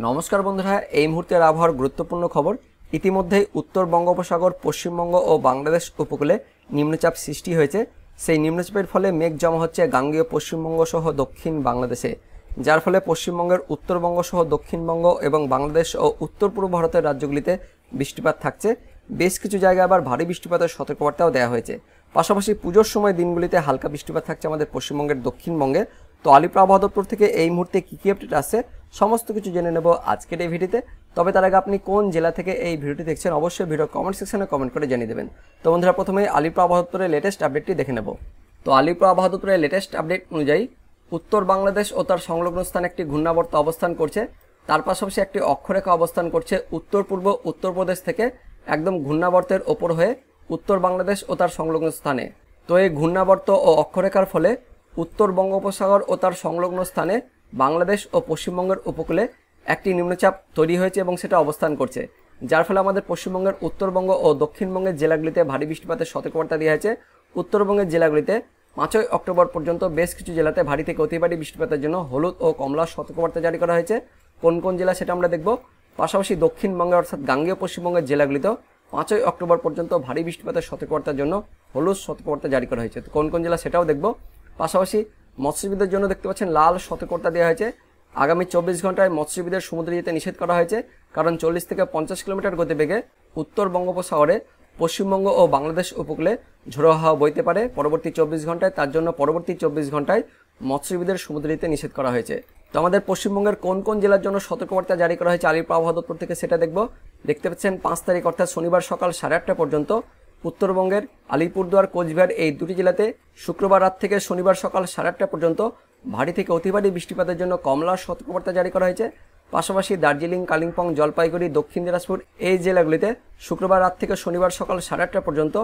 নমস্কার বন্ধুরা, এই মুহূর্তের আবহাওয়ার গুরুত্বপূর্ণ খবর। ইতিমধ্যেই উত্তর বঙ্গোপসাগর, পশ্চিমবঙ্গ ও বাংলাদেশ উপকূলে নিম্নচাপ সৃষ্টি হয়েছে। সেই নিম্নচাপের ফলে মেঘ জমা হচ্ছে গাঙ্গেয় পশ্চিমবঙ্গ সহ দক্ষিণ বাংলাদেশে, যার ফলে পশ্চিমবঙ্গের উত্তরবঙ্গ সহ দক্ষিণবঙ্গ এবং বাংলাদেশ ও উত্তর পূর্ব ভারতের রাজ্যগুলিতে বৃষ্টিপাত থাকছে। বেশ কিছু জায়গায় আবার ভারী বৃষ্টিপাতের সতর্কবার্তাও দেওয়া হয়েছে। পাশাপাশি পুজোর সময় দিনগুলিতে হালকা বৃষ্টিপাত থাকছে আমাদের পশ্চিমবঙ্গের দক্ষিণবঙ্গে। তো আলিপুর আবহাওয়া দপ্তর থেকে এই মুহূর্তে কী কী আপডেট আসছে সমস্ত কিছু জেনে নেব আজকের এই ভিডিওতে। তবে তার আগে আপনি কোন জেলা থেকে এই ভিডিওটি দেখছেন অবশ্যই ভিডিও কমেন্ট সেকশনে কমেন্ট করে জানিয়ে দেবেন। তো বন্ধুরা, প্রথমে আলিপুর আবহাওয়া দপ্তরের লেটেস্ট আপডেটটি দেখে নেব। তো আলিপুর আবহাওয়া দপ্তরের লেটেস্ট আপডেট অনুযায়ী উত্তর বাংলাদেশ ও তার সংলগ্ন স্থানে একটি ঘূর্ণাবর্ত অবস্থান করছে। তার পাশাপাশি একটি অক্ষরেখা অবস্থান করছে উত্তর পূর্ব উত্তরপ্রদেশ থেকে একদম ঘূর্ণাবর্তের ওপর হয়ে উত্তর বাংলাদেশ ও তার সংলগ্ন স্থানে। তো এই ঘূর্ণাবর্ত ও অক্ষরেখার ফলে উত্তর বঙ্গোপসাগর ও তার সংলগ্ন স্থানে বাংলাদেশ ও পশ্চিমবঙ্গের উপকূলে একটি নিম্নচাপ তৈরি হয়েছে এবং সেটা অবস্থান করছে, যার ফলে আমাদের পশ্চিমবঙ্গের উত্তরবঙ্গ ও দক্ষিণবঙ্গের জেলাগুলিতে ভারী বৃষ্টিপাতের সতর্কবার্তা দেওয়া হয়েছে। উত্তরবঙ্গের জেলাগুলিতে 5ই অক্টোবর পর্যন্ত বেশ কিছু জেলাতে ভারী থেকে অতি ভারী বৃষ্টিপাতের জন্য হলুদ ও কমলা সতর্কবার্তা জারি করা হয়েছে। কোন কোন জেলা সেটা আমরা দেখব। পাশাপাশি দক্ষিণবঙ্গে অর্থাৎ গাঙ্গেয় পশ্চিমবঙ্গের জেলাগুলিতেও 5ই অক্টোবর পর্যন্ত ভারী বৃষ্টিপাতের সতর্কবার্তার জন্য হলুদ সতর্কবার্তা জারি করা হয়েছে। তো কোন কোন জেলা সেটাও দেখব। পাশাপাশি মৎস্যজীবীদের জন্য দেখতে পাচ্ছেন লাল সতর্কবার্তা দেওয়া হয়েছে। আগামী 24 ঘন্টায় মৎস্যজীবীদের সমুদ্রে যেতে নিষেধ করা হয়েছে, কারণ 40 থেকে 50 কিলোমিটার গতিবেগে উত্তর বঙ্গোপসাগরে পশ্চিমবঙ্গ ও বাংলাদেশ উপকূলে ঝোড়ো হাওয়া বইতে পারে পরবর্তী 24 ঘন্টায়। তার জন্য পরবর্তী 24 ঘন্টায় মৎস্যজীবীদের সমুদ্রে যেতে নিষেধ করা হয়েছে। তো আমাদের পশ্চিমবঙ্গের কোন কোন জেলার জন্য সতর্কবার্তা জারি করা হয়েছে আলিপুর আবহাওয়া দপ্তর থেকে সেটা দেখব। দেখতে পাচ্ছেন 5 তারিখ অর্থাৎ শনিবার সকাল 8:30 পর্যন্ত উত্তরবঙ্গের আলিপুরদুয়ার, কোচবিহার এই দুটি জেলাতে শুক্রবার রাত থেকে শনিবার সকাল 8:30 পর্যন্ত ভারী থেকে অতি ভারী বৃষ্টিপাতের জন্য কমলা সতর্কবার্তা জারি করা হয়েছে। পাশাপাশি দার্জিলিং, কালিম্পং, জলপাইগুড়ি, দক্ষিণ দিনাজপুর এই জেলাগুলিতে শুক্রবার রাত থেকে শনিবার সকাল 8:30 পর্যন্ত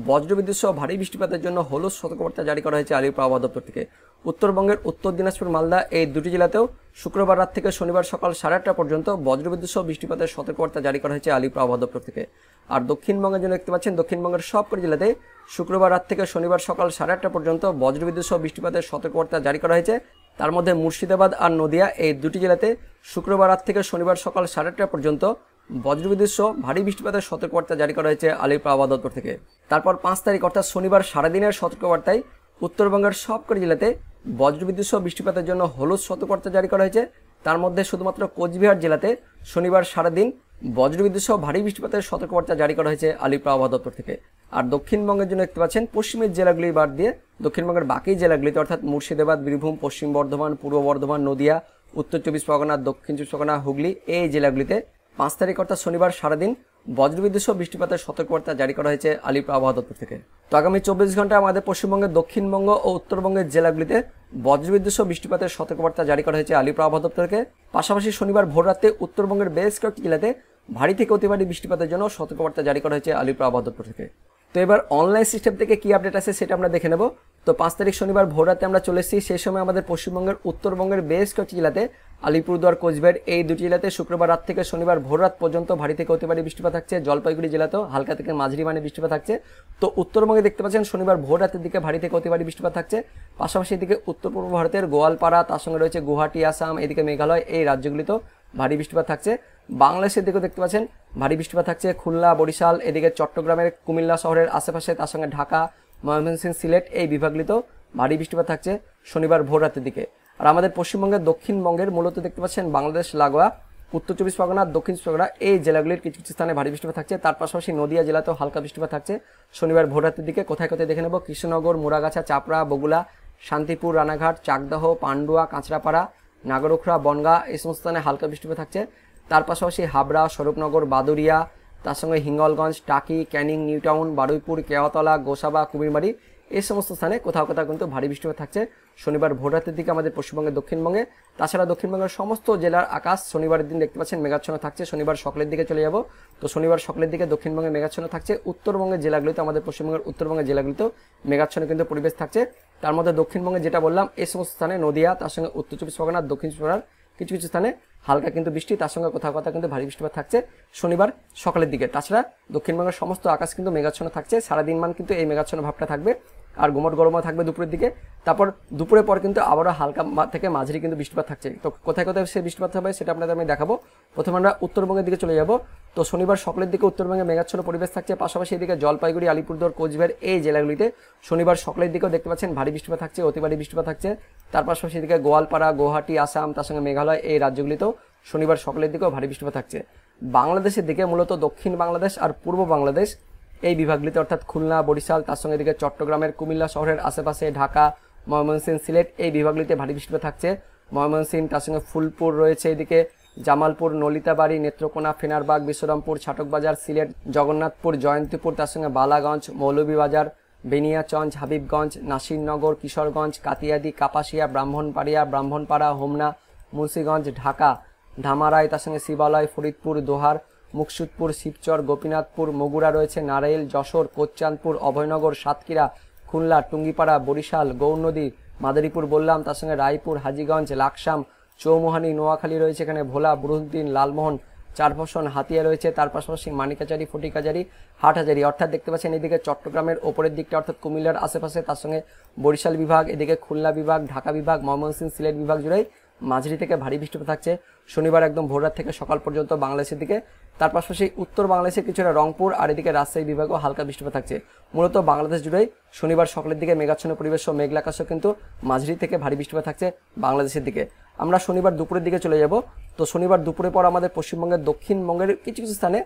বজ্রবিদ্যুৎ সহ ভারী বৃষ্টিপাতের জন্য হলুদ সতর্কবার্তা জারি করা হয়েছে আলিপুর আবহাওয়া দপ্তর থেকে। উত্তরবঙ্গের উত্তর দিনাজপুর, মালদা এই দুটি জেলাতেও শুক্রবার রাত থেকে শনিবার সকাল 8:30 পর্যন্ত বজ্রবিদ্যুৎ সহ বৃষ্টিপাতের সতর্কবার্তা জারি করা হয়েছে আলিপুর আবহাওয়া দপ্তর থেকে। আর দক্ষিণবঙ্গের জন্য দেখতে পাচ্ছেন দক্ষিণবঙ্গের সবকটি জেলাতে শুক্রবার রাত থেকে শনিবার সকাল 8:30 পর্যন্ত বজ্রবিদ্যুৎ সহ বৃষ্টিপাতের সতর্কবার্তা জারি করা হয়েছে। তার মধ্যে মুর্শিদাবাদ আর নদিয়া এই দুটি জেলাতে শুক্রবার রাত থেকে শনিবার সকাল 8:30 পর্যন্ত বজ্রবিদ্যুৎ সহ ভারী বৃষ্টিপাতের সতর্কবার্তা জারি করা হয়েছে আলিপুর আবহাওয়া দপ্তর থেকে। তারপর 5 তারিখ অর্থাৎ শনিবার সারাদিনের সতর্কবার্তায় উত্তরবঙ্গের সবকটি জেলাতে বজ্রবিদ্যুৎ সহ বৃষ্টিপাতের জন্য হলুদ সতর্কবার্তা জারি করা হয়েছে। তার মধ্যে শুধুমাত্র কোচবিহার জেলাতে শনিবার সারাদিন বজ্রবিদ্যুৎ সহ ভারী বৃষ্টিপাতের সতর্কবার্তা জারি করা হয়েছে আলিপুর আবহাওয়া দপ্তর থেকে। আর দক্ষিণবঙ্গের জন্য দেখতে পাচ্ছেন পশ্চিমের জেলাগুলি বাদ দিয়ে দক্ষিণবঙ্গের বাকি জেলাগুলিতে অর্থাৎ মুর্শিদাবাদ, বীরভূম, পশ্চিম বর্ধমান, পূর্ব বর্ধমান, নদিয়া, উত্তর 24 পরগনা, দক্ষিণ 24 পরগনা, হুগলি এই জেলাগুলিতে 5 তারিখ অর্থাৎ শনিবার সারাদিন বজ্রবিদ্যুৎ সহ বৃষ্টিপাতের সতর্কবার্তা জারি করা হয়েছে আলিপুর আবহাওয়া দপ্তর থেকে। তো আগামী 24 ঘন্টায় আমাদের পশ্চিমবঙ্গের দক্ষিণবঙ্গ ও উত্তরবঙ্গের জেলাগুলিতে বজ্রবিদ্যুৎ সহ বৃষ্টিপাতের সতর্কবার্তা জারি করা হয়েছে আলিপুর আবহাওয়া দপ্তর থেকে। পাশাপাশি শনিবার ভোররাতে উত্তরবঙ্গের বেশ কয়েকটি জেলাতে ভারী থেকে অতি ভারী বৃষ্টিপাতের জন্য সতর্কবার্তা জারি করা হয়েছে আলিপুর আবহাওয়া দপ্তর থেকে। তো এবার অনলাইন সিস্টেম থেকে কি আপডেট আছে সেটা আমরা দেখে নেব। তো 5 তারিখ শনিবার ভোররাতে আমরা চলে এসেছি। সেই সময় আমাদের পশ্চিমবঙ্গের উত্তরবঙ্গের বেশ কয়েকটি জেলাতে আলিপুরদুয়ার, কোচবিহার এই দুটি জেলাতে শুক্রবার রাত থেকে শনিবার ভোররাত পর্যন্ত ভারী থেকে অতি ভারী বৃষ্টিপাত থাকছে। জলপাইগুড়ি জেলাতেও হালকা থেকে মাঝারি মানে বৃষ্টিপাত থাকছে। তো উত্তরবঙ্গে দেখতে পাচ্ছেন শনিবার ভোর রাতের দিকে ভারী থেকে অতি ভারী বৃষ্টিপাত থাকছে। পাশাপাশি এদিকে উত্তর পূর্ব ভারতের গোয়ালপাড়া, তার সঙ্গে রয়েছে গুয়াহাটি, আসাম, এদিকে মেঘালয় এই রাজ্যগুলিতেও ভারী বৃষ্টিপাত থাকছে। বাংলাদেশের দিকেও দেখতে পাচ্ছেন ভারী বৃষ্টিপাত থাকছে। খুলনা, বরিশাল, এদিকে চট্টগ্রামের কুমিল্লা শহরের আশেপাশে, তার সঙ্গে ঢাকা, ময়মনসিংহ, সিলেট এই বিভাগগুলিতেও ভারী বৃষ্টিপাত থাকছে শনিবার ভোর রাতের দিকে। আর আমাদের পশ্চিমবঙ্গের দক্ষিণবঙ্গের মূলত দেখতে পাচ্ছেন বাংলাদেশ লাগোয়া উত্তর 24 পরগনা, দক্ষিণ 24 পরগনা এই জেলাগুলির কিছু কিছু স্থানে ভারী বৃষ্টিপাত থাকছে। তার পাশাপাশি নদিয়া জেলাতেও হালকা বৃষ্টিপাত থাকছে শনিবার ভোর রাতের দিকে। কোথায় কোথায় দেখে নেব। কৃষ্ণনগর, মুরাগাছা, চাপড়া, বগুলা, শান্তিপুর, রানাঘাট, চাকদাহ, পান্ডুয়া, কাঁচরাপাড়া, নাগরোখড়া, বনগাঁ এই সমস্ত স্থানে হালকা বৃষ্টিপাত থাকছে। তার পাশাপাশি হাবড়া, স্বরূপনগর, বাদুরিয়া, তার সঙ্গে হিঙ্গলগঞ্জ, টাকি, ক্যানিং, নিউটাউন, বারুইপুর, কেওয়াতলা, গোসাবা, কুমিরমারি এই সমস্ত স্থানে কোথাও কোথাও কিন্তু ভারী বৃষ্টিপাত থাকছে শনিবার ভোর রাতের দিকে আমাদের পশ্চিমবঙ্গের দক্ষিণবঙ্গে। তাছাড়া দক্ষিণবঙ্গের সমস্ত জেলার আকাশ শনিবারের দিন দেখতে পাচ্ছেন মেঘাচ্ছন্ন থাকছে। শনিবার সকালের দিকে চলে যাব। তো শনিবার সকালের দিকে দক্ষিণবঙ্গে মেঘাচ্ছন্ন থাকছে। উত্তরবঙ্গের জেলাগুলিতে আমাদের পশ্চিমবঙ্গের উত্তরবঙ্গের জেলাগুলিতেও মেঘাচ্ছন্ন কিন্তু পরিবেশ থাকছে। তার মধ্যে দক্ষিণবঙ্গে যেটা বললাম এই সমস্ত স্থানে নদিয়া, তার সঙ্গে উত্তর 24 পরগনা, দক্ষিণ 24 পরগনার কিছু কিছু স্থানে হালকা কিন্তু বৃষ্টি, তার সঙ্গে কোথাও কোথাও কিন্তু ভারী বৃষ্টিপাত থাকছে শনিবার সকালের দিকে। তাছাড়া দক্ষিণবঙ্গের সমস্ত আকাশ কিন্তু মেঘাচ্ছন্ন থাকছে। সারাদিন মান কিন্তু এই মেঘাচ্ছন্ন ভাবটা থাকবে। আর গুমট গরমও থাকবে দুপুরের দিকে। তারপর দুপুরের পর কিন্তু আবারও হালকা থেকে মাঝারি কিন্তু বৃষ্টিপাত থাকছে। তো কোথায় কোথায় সে বৃষ্টিপাত হবে সেটা আপনাদের আমি দেখাবো। প্রথমে আমরা উত্তরবঙ্গের দিকে চলে যাব। তো শনিবার সকালের দিকে উত্তরবঙ্গে মেঘাচ্ছন্ন পরিবেশ থাকছে, পাশাপাশি এদিকে জলপাইগুড়ি, আলিপুরদুয়ার, কোচবিহার এই জেলাগুলিতে শনিবার সকালের দিকেও দেখতে পাচ্ছেন ভারী বৃষ্টিপাত থাকছে, অতি ভারী বৃষ্টিপাত থাকছে। তার পাশাপাশি এদিকে গোয়ালপাড়া, গুয়াহাটি, আসাম, তার সঙ্গে মেঘালয় এই রাজ্যগুলিতেও শনিবার সকালের দিকেও ভারী বৃষ্টিপাত থাকছে। বাংলাদেশের দিকে মূলত দক্ষিণ বাংলাদেশ আর পূর্ব বাংলাদেশ এই বিভাগগুলিতে অর্থাৎ খুলনা, বরিশাল, তার সঙ্গে এদিকে চট্টগ্রামের কুমিল্লা শহরের আশেপাশে, ঢাকা, ময়মনসিংহ, সিলেট এই বিভাগগুলিতে ভারী বৃষ্টিপাত থাকছে। ময়মনসিংহ, তার সঙ্গে ফুলপুর রয়েছে, এদিকে জামালপুর, নলিতাবাড়ি, নেত্রকোনা, ফেনারবাগ, বিশ্বরামপুর, ছাটকবাজার, সিলেট, জগন্নাথপুর, জয়ন্তীপুর, তার সঙ্গে বালাগঞ্জ, মৌলভীবাজার, বেনিয়াচঞ্জ, হাবিবগঞ্জ, নাসিরনগর, কিশোরগঞ্জ, কাতিয়াদি, কাপাসিয়া, ব্রাহ্মণপাড়া, হোমনা, মুন্সিগঞ্জ, ঢাকা, ধামারাই, তার সঙ্গে শিবালয়, ফরিদপুর, দোহার, মুকসুদপুর, শিবচর, গোপীনাথপুর, মগুরা রয়েছে, নারাইল, যশোর, কোচ্চাঁদপুর, অভয়নগর, সাতক্ষীরা, খুলনা, টুঙ্গিপাড়া, বরিশাল, গৌরনদী, মাদারীপুর বললাম, তার সঙ্গে রায়পুর, হাজীগঞ্জ, লাকসাম, চৌমোহানি, নোয়াখালী রয়েছে, এখানে ভোলা, বুরুদ্দিন, লালমোহন, চারফসন, হাতিয়া রয়েছে, তার পাশাপাশি মানিকাচারি, ফটিকাচারি, হাটহাজারি। অর্থাৎ দেখতে পাচ্ছেন এদিকে চট্টগ্রামের ওপরের দিকটা অর্থাৎ কুমিল্লার আশেপাশে, তার সঙ্গে বরিশাল বিভাগ, এদিকে খুলনা বিভাগ, ঢাকা বিভাগ, ময়মনসিংহ, সিলেট বিভাগ জুড়েই মাঝারি থেকে ভারী বৃষ্টিপাত থাকছে শনিবার একদম ভোররাত থেকে সকাল পর্যন্ত বাংলাদেশের দিকে। তার পাশাপাশি উত্তর বাংলাদেশের কিছুটা রংপুর আর এদিকে রাজশাহী বিভাগও হালকা বৃষ্টিপাত থাকছে। মূলত বাংলাদেশ জুড়েই শনিবার সকালের দিকে মেঘাচ্ছন্ন পরিবেশ ও মেঘলা আকাশও কিন্তু মাঝারি থেকে ভারী বৃষ্টিপাত থাকছে বাংলাদেশের দিকে। আমরা শনিবার দুপুরের দিকে চলে যাব। তো শনিবার দুপুরের পর আমাদের পশ্চিমবঙ্গের দক্ষিণবঙ্গের কিছু কিছু স্থানে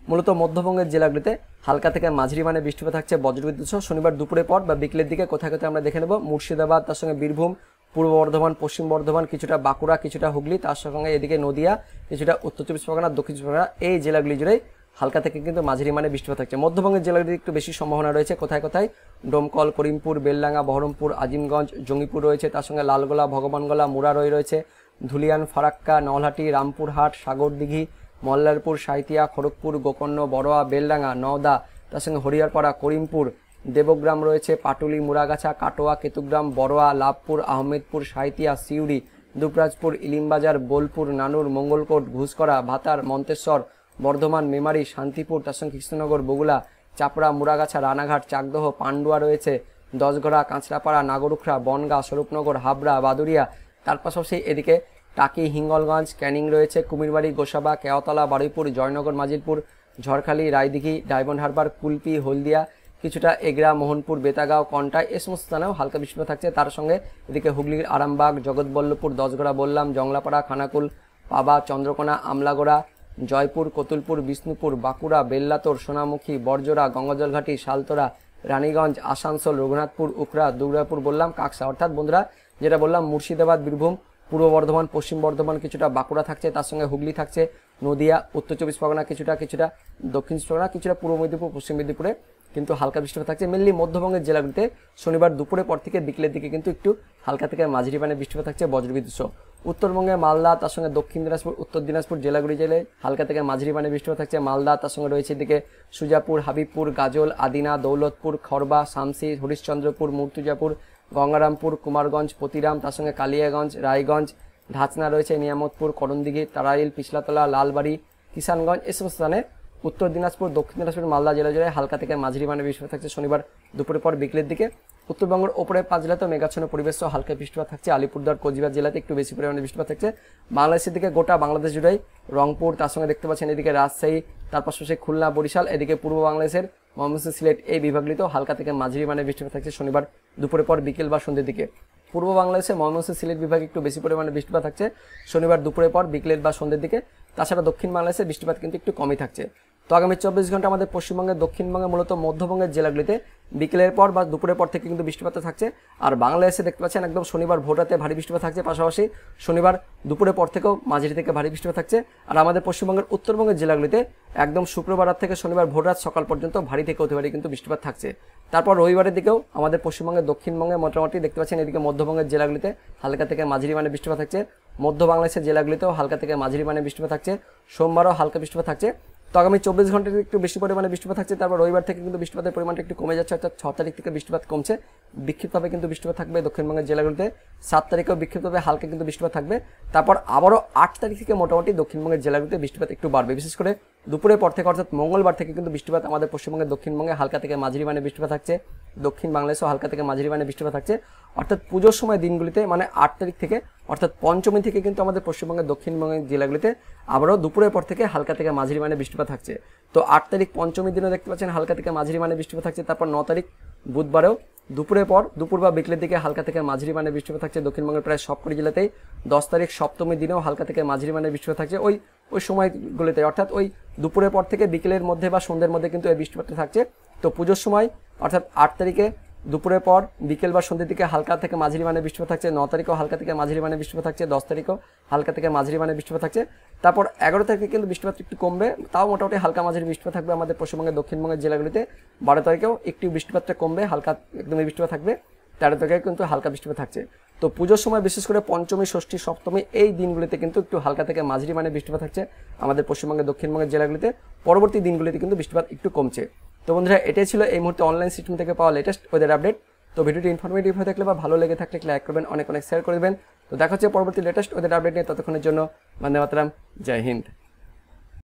মূলত মধ্যবঙ্গের জেলাগুলিতে হালকা থেকে মাঝারি মানে বৃষ্টিপাত থাকছে বজ্রবিদ্যুৎ সহ শনিবার দুপুরের পর বা বিকেলের দিকে কোথায় কোথায় আমরা দেখে নেব। মুর্শিদাবাদ, তার সঙ্গে বীরভূম, পূর্ব বর্ধমান, পশ্চিম বর্ধমান, কিছুটা বাঁকুড়া, কিছুটা হুগলি, তার সঙ্গে এদিকে নদিয়া, কিছুটা উত্তর চব্বিশ পরগনা, দক্ষিণ চব্বিশ পরগনা এই জেলাগুলি জুড়েই হালকা থেকে কিন্তু মাঝারি মানে বৃষ্টিপাত থাকছে। মধ্যবঙ্গের জেলাগুলিতে একটু বেশি সম্ভাবনা রয়েছে কোথায় কোথায় ডোমকল, করিমপুর, বেলডাঙ্গা, বহরমপুর, আজিমগঞ্জ, জঙ্গিপুর রয়েছে, তার সঙ্গে লালগোলা, ভগবানগোলা, মুরারই রয়েছে, ধুলিয়ান, ফারাক্কা, নলহাটি, রামপুরহাট, সাগরদিঘি, মল্লারপুর, সাঁইথিয়া, খড়গপুর, গোকর্ণ, বড়োয়া, বেলডাঙ্গা, নওদা, তার সঙ্গে হরিয়ারপাড়া, করিমপুর, দেবগ্রাম রয়েছে, পাটুলি, মুরাগাছা, কাটোয়া, কেতুগ্রাম, বড়োয়া, লাভপুর, আহমেদপুর, সাঁইথিয়া, সিউড়ি, দুবরাজপুর, ইলিমবাজার, বোলপুর, নানুর, মঙ্গলকোট, ঘুষকরা, ভাতার, মন্তেশ্বর, বর্ধমান, মেমারি, শান্তিপুর, তার সঙ্গে কৃষ্ণনগর, বগুলা, চাপড়া, মুরাগাছা, রানাঘাট, চাকদহ, পান্ডুয়া রয়েছে, দশগড়া, কাঁচরাপাড়া, নাগরুখরা, বনগাঁ, স্বরূপনগর, হাবড়া, বাদুরিয়া, তার পাশাপাশি এদিকে টাকি, হিঙ্গলগঞ্জ, ক্যানিং রয়েছে, কুমিরবাড়ি, গোসাবা, কেওতলা, বারুইপুর, জয়নগর, মাজিলপুর, ঝড়খালি, রায়দিঘি, ডায়মন্ড হারবার, কুলপি, হলদিয়া, কিছুটা এগরা, মোহনপুর, বেতাগাঁও, কন্টাই এই সমস্ত স্থানেও হালকা বৃষ্টিপাত থাকছে। তার সঙ্গে এদিকে হুগলির আরামবাগ, জগৎবল্লভপুর, দশগড়া বললাম, জংলাপাড়া, খানাকুল, পাবা, চন্দ্রকোনা, আমলাগোড়া, জয়পুর, কতুলপুর, বিষ্ণুপুর, বাঁকুড়া, বেল্লাতোর, সোনামুখী, বরজোড়া, গঙ্গাজলঘাটি, শালতোরা, রানীগঞ্জ, আসানসোল, রঘুনাথপুর, উখড়া, দুর্গাপুর বললাম, কাকসা। অর্থাৎ বন্ধুরা যেটা বললাম মুর্শিদাবাদ, বীরভূম, পূর্ব বর্ধমান, পশ্চিম বর্ধমান, কিছুটা বাঁকুড়া থাকছে, তার সঙ্গে হুগলি থাকছে, নদিয়া, উত্তর চব্বিশ পরগনা, কিছুটা দক্ষিণ চব্বিশ পরগনা, কিছুটা পূর্ব মেদিনীপুর, পশ্চিম মেদিনীপুরে কিন্তু হালকা বৃষ্টিপাত থাকছে। মেনলি মধ্যবঙ্গের জেলাগুলিতে শনিবার দুপুরের পর থেকে বিকেলের দিকে কিন্তু একটু হালকা থেকে মাঝারি মানে বৃষ্টিপাত থাকছে বজ্রবিদ্যুৎ সহ। উত্তরবঙ্গে মালদা, তার সঙ্গে দক্ষিণ দিনাজপুর, উত্তর দিনাজপুর জেলাগুলি জেলায় হালকা থেকে মাঝারি মানে বৃষ্টিপাত থাকছে। মালদা, তার সঙ্গে রয়েছে এদিকে সুজাপুর, হাবিবপুর, গাজল, আদিনা, দৌলতপুর, খড়বা, শামসি, হরিশ্চন্দ্রপুর, মুর্তুজাপুর, গঙ্গারামপুর, কুমারগঞ্জ, পতিরাম, তার সঙ্গে কালিয়াগঞ্জ, রায়গঞ্জ, ঢাচনা রয়েছে, নিয়ামতপুর, করণদিঘি, তারাইল, পিছলাতলা, লালবাড়ি, কিষানগঞ্জ এই সমস্ত স্থানে উত্তর দিনাজপুর, দক্ষিণ দিনাজপুর, মালদা জেলা জুড়ে হালকা থেকে মাঝারি মানে বৃষ্টিপাত থাকছে শনিবার দুপুরের পর বিকেলের দিকে। উত্তরবঙ্গের ওপরে 5 জেলাতেও মেঘাচ্ছন্ন পরিবেশ সহ হালকা বৃষ্টিপাত থাকছে। আলিপুরদুয়ার, কোচবিহার জেলাতে একটু বেশি পরিমাণে বৃষ্টিপাত থাকছে। বাংলাদেশের দিকে গোটা বাংলাদেশ জুড়েই রংপুর, তার সঙ্গে দেখতে পাচ্ছেন এদিকে রাজশাহী, তার পাশাপাশি খুলনা, বরিশাল, এদিকে পূর্ব বাংলাদেশের ময়মনসিংহ, সিলেট এই বিভাগগুলিতেও হালকা থেকে মাঝারি মানে বৃষ্টিপাত থাকছে শনিবার দুপুরের পর বিকেল বা সন্ধ্যের দিকে। পূর্ব বাংলাদেশে ময়মনসিংহ, সিলেট বিভাগে একটু বেশি পরিমাণে বৃষ্টিপাত থাকছে শনিবার দুপুরের পর বিকেলের বা সন্ধ্যের দিকে। তাছাড়া দক্ষিণ বাংলাদেশে বৃষ্টিপাত কিন্তু একটু কমই থাকছে। তো আগামী 24 ঘন্টা আমাদের পশ্চিমবঙ্গের, দক্ষিণবঙ্গে মূলত মধ্যবঙ্গের জেলাগুলিতে বিকেলের পর বা দুপুরের পর থেকে কিন্তু বৃষ্টিপাত থাকছে। আর বাংলাদেশে দেখতে পাচ্ছেন একদম শনিবার ভোররাতে ভারী বৃষ্টিপাত থাকছে, পাশাপাশি শনিবার দুপুরের পর থেকেও মাঝারি থেকে ভারী বৃষ্টিপাত থাকছে। আর আমাদের পশ্চিমবঙ্গের উত্তরবঙ্গের জেলাগুলিতে একদম শুক্রবার রাত থেকে শনিবার ভোররাত সকাল পর্যন্ত ভারী থেকে অতি ভারী কিন্তু বৃষ্টিপাত থাকছে। তারপর রবিবারের দিকেও আমাদের পশ্চিমবঙ্গের, দক্ষিণবঙ্গে মোটামুটি দেখতে পাচ্ছেন এদিকে মধ্যবঙ্গের জেলাগুলিতে হালকা থেকে মাঝারি মানে বৃষ্টিপাত থাকছে। মধ্য বাংলাদেশের জেলাগুলিতেও হালকা থেকে মাঝারি মানে বৃষ্টিপাত থাকছে। সোমবারও হালকা বৃষ্টিপাত থাকছে। তো আগামী 24 ঘন্টায় একটু বেশি পরিমাণে বৃষ্টিপাত থাকছে। তারপর রবিবার থেকে কিন্তু বৃষ্টিপাতের পরিমাণটা একটু কমে যাচ্ছে, অর্থাৎ 6 তারিখ থেকে বৃষ্টিপাত কমছে, বিক্ষিপ্তভাবে কিন্তু বৃষ্টিপাত থাকবে দক্ষিণবঙ্গের জেলাগুলিতে। 7 তারিখেও বিক্ষিপ্তভাবে হালকা কিন্তু বৃষ্টিপাত থাকবে। তারপর আবারও 8 তারিখ থেকে মোটামুটি দক্ষিণবঙ্গের জেলাগুলিতে বৃষ্টিপাত একটু বাড়বে, বিশেষ করে দুপুরের পর থেকে অর্থাৎ মঙ্গলবার থেকে কিন্তু বৃষ্টিপাত আমাদের পশ্চিমবঙ্গের দক্ষিণবঙ্গে হালকা থেকে মাঝারি মানে বৃষ্টিপাত থাকছে, দক্ষিণ বাংলাদেশেও হালকা থেকে মাঝারি মানে বৃষ্টিপাত থাকছে। অর্থাৎ পুজোর সময় দিনগুলিতে মানে 8 তারিখ থেকে অর্থাৎ পঞ্চমী থেকে কিন্তু আমাদের পশ্চিমবঙ্গের দক্ষিণবঙ্গের জেলাগুলিতে আবারও দুপুরের পর থেকে হালকা থেকে মাঝারি মানে বৃষ্টিপাত থাকছে। তো 8 তারিখ পঞ্চমীর দিনও দেখতে পাচ্ছেন হালকা থেকে মাঝারি মানে বৃষ্টিপাত থাকছে। তারপর 9 তারিখ বুধবারেও দুপুরের পর দুপুর বা বিকেলের দিকে হালকা থেকে মাঝারি মানে বৃষ্টিপাত থাকছে দক্ষিণবঙ্গের প্রায় সবকটি জেলাতেই। 10 তারিখ সপ্তমীর দিনেও হালকা থেকে মাঝারি মানে বৃষ্টিপাত থাকছে ওই সময়গুলোতে, অর্থাৎ ওই দুপুরের পর থেকে বিকেলের মধ্যে বা সন্ধ্যের মধ্যে কিন্তু এই বৃষ্টিপাতটা থাকছে। তো পুজোর সময় অর্থাৎ 8 তারিখে দুপুরের পর বিকেল বা সন্ধ্যের দিকে হালকা থেকে মাঝারি মানে বৃষ্টিপাত থাকছে, 9 তারিখেও হালকা থেকে মাঝারি মানে বৃষ্টিপাত থাকছে, 10 তারিখেও হালকা থেকে মাঝারি মানে বৃষ্টিপাত থাকছে। তারপর 11 তারিখে কিন্তু বৃষ্টিপাত একটু কমবে, তাও মোটামুটি হালকা মাঝারি বৃষ্টিপাত থাকবে আমাদের পশ্চিমবঙ্গের দক্ষিণবঙ্গের জেলাগুলিতে। 12 তারিখেও একটু বৃষ্টিপাতটা কমবে, হালকা একদমই বৃষ্টিপাত থাকবে। 13 তারিখে কিন্তু হালকা বৃষ্টিপাত থাকছে। তো পুজোর সময় বিশেষ করে পঞ্চমী, ষষ্ঠী, সপ্তমী এই দিনগুলিতে কিন্তু একটু হালকা থেকে মাঝারি মানে বৃষ্টিপাত থাকছে আমাদের পশ্চিমবঙ্গের দক্ষিণবঙ্গের জেলাগুলিতে। পরবর্তী দিনগুলিতে কিন্তু বৃষ্টিপাত একটু কমছে। তো বন্ধুরা, এটাই ছিল এই মুহূর্তে অনলাইন সিস্টেম থেকে পাওয়া লেটেস্ট ওয়েদার আপডেট। তো ভিডিওটি ইনফরমেটিভ হয়ে থাকলে বা ভালো লেগে থাকলে লাইক করবেন, অনেক শেয়ার করে দেবেন। তো দেখা হচ্ছে পরবর্তী লেটেস্ট ওয়েদার আপডেট নিয়ে। ততক্ষণের জন্য বন্দে মাতরম, জয় হিন্দ।